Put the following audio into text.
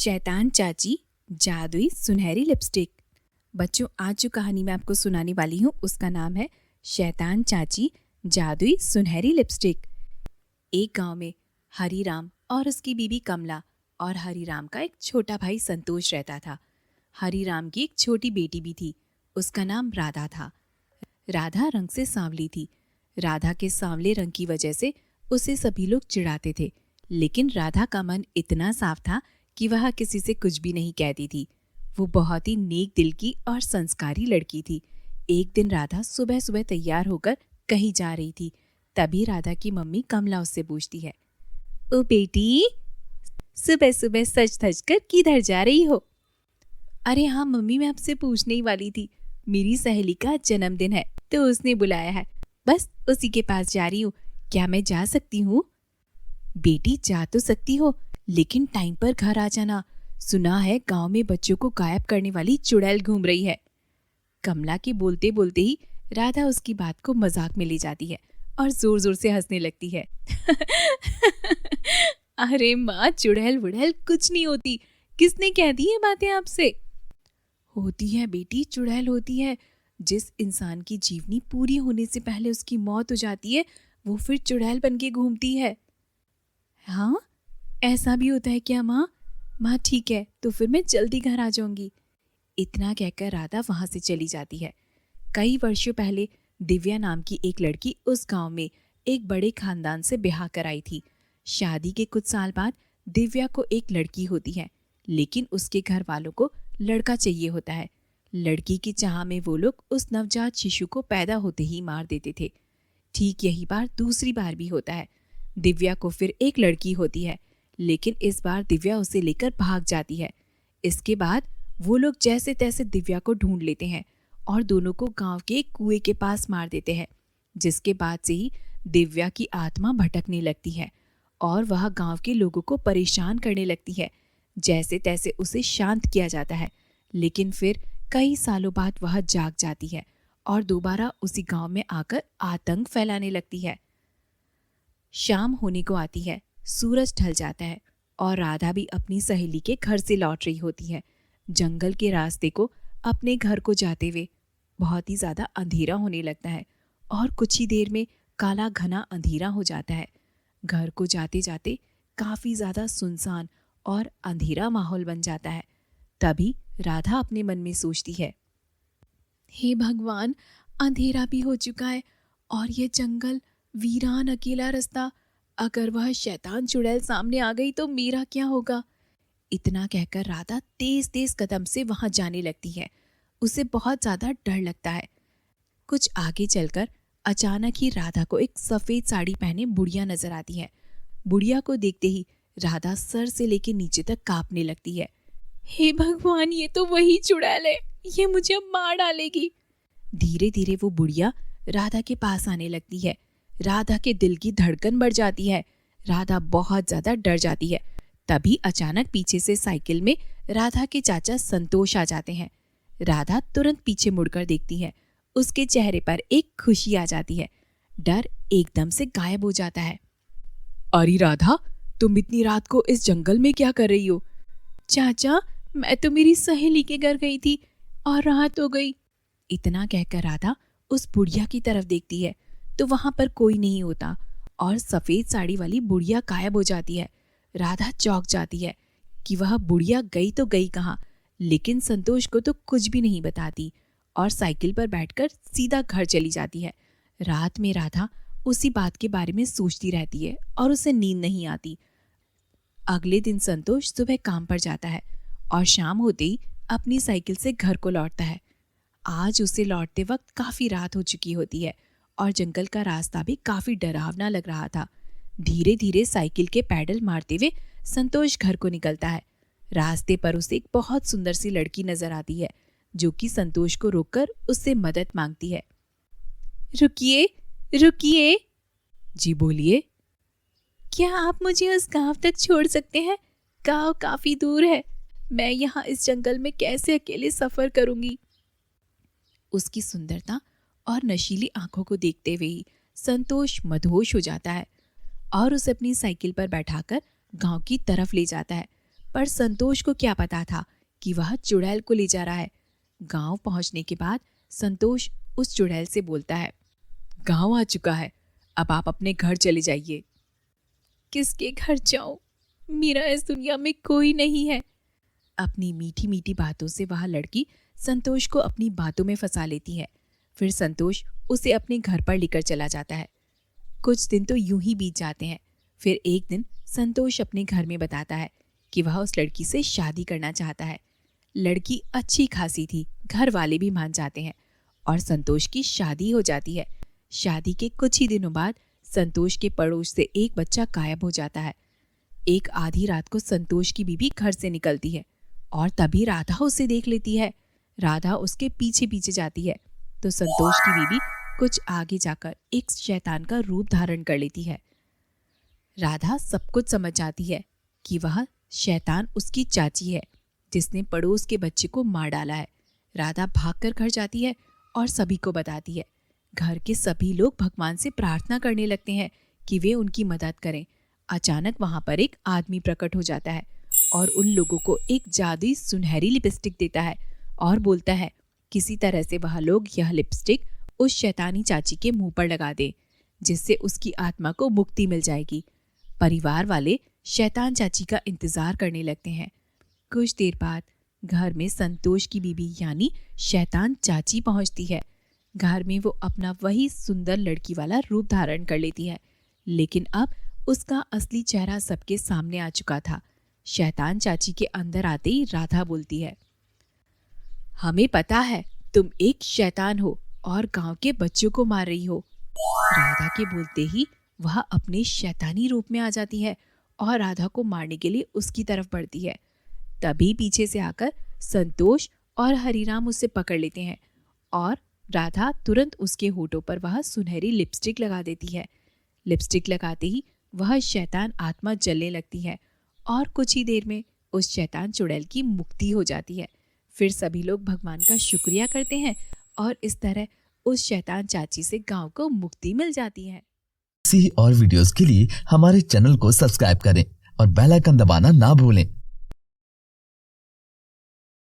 शैतान चाची जादुई सुनहरी लिपस्टिक। बच्चों, आज जो कहानी मैं आपको सुनाने वाली हूँ उसका नाम है शैतान चाची जादुई सुनहरी लिपस्टिक। एक गांव में हरीराम और उसकी बीवी कमला और हरीराम का एक छोटा भाई संतोष रहता था। हरीराम की एक छोटी बेटी भी थी, उसका नाम राधा था। राधा रंग से सांवली थी। राधा के सांवले रंग की वजह से उसे सभी लोग चिढ़ाते थे, लेकिन राधा का मन इतना साफ था कि वह किसी से कुछ भी नहीं कहती थी। वो बहुत ही नेक दिल की और संस्कारी लड़की थी। एक दिन राधा सुबह सुबह तैयार होकर कहीं जा रही थी। तभी राधा की मम्मी कमला उससे पूछती है, ओ बेटी, सुबह सुबह सज धज कर किधर जा रही हो? अरे हाँ मम्मी, मैं आपसे पूछने ही वाली थी। मेरी सहेली का जन्मदिन है तो उसने बुलाया है, बस उसी के पास जा रही हूँ। क्या मैं जा सकती हूँ? बेटी, जा तो सकती हो, लेकिन टाइम पर घर आ जाना। सुना है गांव में बच्चों को गायब करने वाली चुड़ैल घूम रही है। कमला के बोलते बोलते ही राधा उसकी बात को मजाक में ले जाती है और जोर जोर से हंसने लगती है। अरे माँ, चुड़ैल वुड़ैल कुछ नहीं होती। किसने कह दी ये बातें आपसे? होती है बेटी, चुड़ैल होती है। जिस इंसान की जीवनी पूरी होने से पहले उसकी मौत हो जाती है, वो फिर चुड़ैल बन के घूमती है। हाँ, ऐसा भी होता है क्या माँ? माँ ठीक है, तो फिर मैं जल्दी घर आ जाऊंगी। इतना कहकर राधा वहां से चली जाती है। कई वर्षों पहले दिव्या नाम की एक लड़की उस गांव में एक बड़े खानदान से ब्याह कराई थी। शादी के कुछ साल बाद दिव्या को एक लड़की होती है, लेकिन उसके घर वालों को लड़का चाहिए होता है। लड़की की चाह में वो लोग उस नवजात शिशु को पैदा होते ही मार देते थे। ठीक यही बार दूसरी बार भी होता है। दिव्या को फिर एक लड़की होती है, लेकिन इस बार दिव्या उसे लेकर भाग जाती है। इसके बाद वो लोग जैसे तैसे दिव्या को ढूंढ लेते हैं और दोनों को गांव के एक कुएं के पास मार देते हैं, जिसके बाद से ही दिव्या की आत्मा भटकने लगती है और वह गांव के लोगों को परेशान करने लगती है। जैसे तैसे उसे शांत किया जाता है, लेकिन फिर कई सालों बाद वह जाग जाती है और दोबारा उसी गांव में आकर आतंक फैलाने लगती है। शाम होने को आती है, सूरज ढल जाता है और राधा भी अपनी सहेली के घर से लौट रही होती है। जंगल के रास्ते को अपने घर को जाते हुए बहुत ही ज्यादा अंधेरा होने लगता है और कुछ ही देर में काला घना अंधेरा हो जाता है। घर को जाते जाते काफी ज्यादा सुनसान और अंधेरा माहौल बन जाता है। तभी राधा अपने मन में सोचती है, हे भगवान, अंधेरा भी हो चुका है और ये जंगल, वीरान अकेला रास्ता। अगर वह शैतान चुड़ैल सामने आ गई तो मेरा क्या होगा? इतना कहकर राधा तेज तेज कदम से वहां जाने लगती है। उसे बहुत ज्यादा डर लगता है। कुछ आगे चलकर अचानक ही राधा को एक सफेद साड़ी पहने बुढ़िया नजर आती है। बुढ़िया को देखते ही राधा सर से लेकर नीचे तक कांपने लगती है। हे भगवान, ये तो वही चुड़ैल है, ये मुझे अब मार डालेगी। धीरे धीरे वो बुढ़िया राधा के पास आने लगती है। राधा के दिल की धड़कन बढ़ जाती है। राधा बहुत ज्यादा डर जाती है। तभी अचानक पीछे से साइकिल में राधा के चाचा संतोष आ जाते हैं। राधा तुरंत पीछे मुड़कर देखती है। उसके चेहरे पर एक खुशी आ जाती है। डर एकदम से गायब हो जाता है। अरे राधा, तुम इतनी रात को इस जंगल में क्या कर रही हो? चाचा, मैं तो मेरी सहेली के घर गई थी और रात हो गई। इतना कहकर राधा उस बुढ़िया की तरफ देखती है तो वहां पर कोई नहीं होता और सफेद साड़ी वाली बुढ़िया गायब हो जाती है। राधा चौंक जाती है कि वह बुढ़िया गई तो गई कहाँ, लेकिन संतोष को तो कुछ भी नहीं बताती और साइकिल पर बैठकर सीधा घर चली जाती है। रात में राधा उसी बात के बारे में सोचती रहती है और उसे नींद नहीं आती। अगले दिन संतोष सुबह काम पर जाता है और शाम होते ही अपनी साइकिल से घर को लौटता है। आज उसे लौटते वक्त काफी रात हो चुकी होती है और जंगल का रास्ता भी काफी डरावना लग रहा था। धीरे धीरे साइकिल के पैडल मारते हुए संतोष घर को निकलता है। रास्ते पर उसे एक बहुत सुंदर सी लड़की नजर आती है, जो कि संतोष को रोककर उससे मदद मांगती है। रुकिए, रुकिए। जी बोलिए। क्या आप मुझे उस गांव तक छोड़ सकते हैं? गांव काफी दूर है, मैं यहाँ इस जंगल में कैसे अकेले सफर करूंगी? उसकी सुंदरता और नशीली आंखों को देखते हुए ही संतोष मदहोश हो जाता है और उसे अपनी साइकिल पर बैठाकर गांव की तरफ ले जाता है। पर संतोष को क्या पता था कि वह चुड़ैल को ले जा रहा है। गांव पहुंचने के बाद संतोष उस चुड़ैल से बोलता है, गांव आ चुका है, अब आप अपने घर चले जाइए। किसके घर जाऊं? मेरा इस दुनिया में कोई नहीं है। अपनी मीठी मीठी बातों से वह लड़की संतोष को अपनी बातों में फंसा लेती है। फिर संतोष उसे अपने घर पर लेकर चला जाता है। कुछ दिन तो यूं ही बीत जाते हैं। फिर एक दिन संतोष अपने घर में बताता है कि वह उस लड़की से शादी करना चाहता है। लड़की अच्छी खासी थी, घर वाले भी मान जाते हैं और संतोष की शादी हो जाती है। शादी के कुछ ही दिनों बाद संतोष के पड़ोस से एक बच्चा गायब हो जाता है। एक आधी रात को संतोष की बीवी घर से निकलती है और तभी राधा उसे देख लेती है। राधा उसके पीछे पीछे जाती है तो संतोष की बीवी कुछ आगे जाकर एक शैतान का रूप धारण कर लेती है। राधा सब कुछ समझ जाती है कि वह शैतान उसकी चाची है जिसने पड़ोस के बच्चे को मार डाला है। राधा भागकर घर जाती है और सभी को बताती है। घर के सभी लोग भगवान से प्रार्थना करने लगते हैं कि वे उनकी मदद करें। अचानक वहां पर एक आदमी प्रकट हो जाता है और उन लोगों को एक जादुई सुनहरी लिपस्टिक देता है और बोलता है किसी तरह से वह लोग यह लिपस्टिक उस शैतानी चाची के मुंह पर लगा दे, जिससे उसकी आत्मा को मुक्ति मिल जाएगी। परिवार वाले शैतान चाची का इंतजार करने लगते हैं। कुछ देर बाद घर में संतोष की बीवी यानी शैतान चाची पहुंचती है। घर में वो अपना वही सुंदर लड़की वाला रूप धारण कर लेती है, लेकिन अब उसका असली चेहरा सबके सामने आ चुका था। शैतान चाची के अंदर आते ही राधा बोलती है, हमें पता है तुम एक शैतान हो और गांव के बच्चों को मार रही हो। राधा के बोलते ही वह अपने शैतानी रूप में आ जाती है और राधा को मारने के लिए उसकी तरफ बढ़ती है। तभी पीछे से आकर संतोष और हरिराम उसे पकड़ लेते हैं और राधा तुरंत उसके होठों पर वह सुनहरी लिपस्टिक लगा देती है। लिपस्टिक लगाते ही वह शैतान आत्मा जलने लगती है और कुछ ही देर में उस शैतान चुड़ैल की मुक्ति हो जाती है। फिर सभी लोग भगवान का शुक्रिया करते हैं और इस तरह उस शैतान चाची से गांव को मुक्ति मिल जाती है। ऐसी और वीडियोस के लिए हमारे चैनल को सब्सक्राइब करें और बेल आइकन दबाना ना भूलें।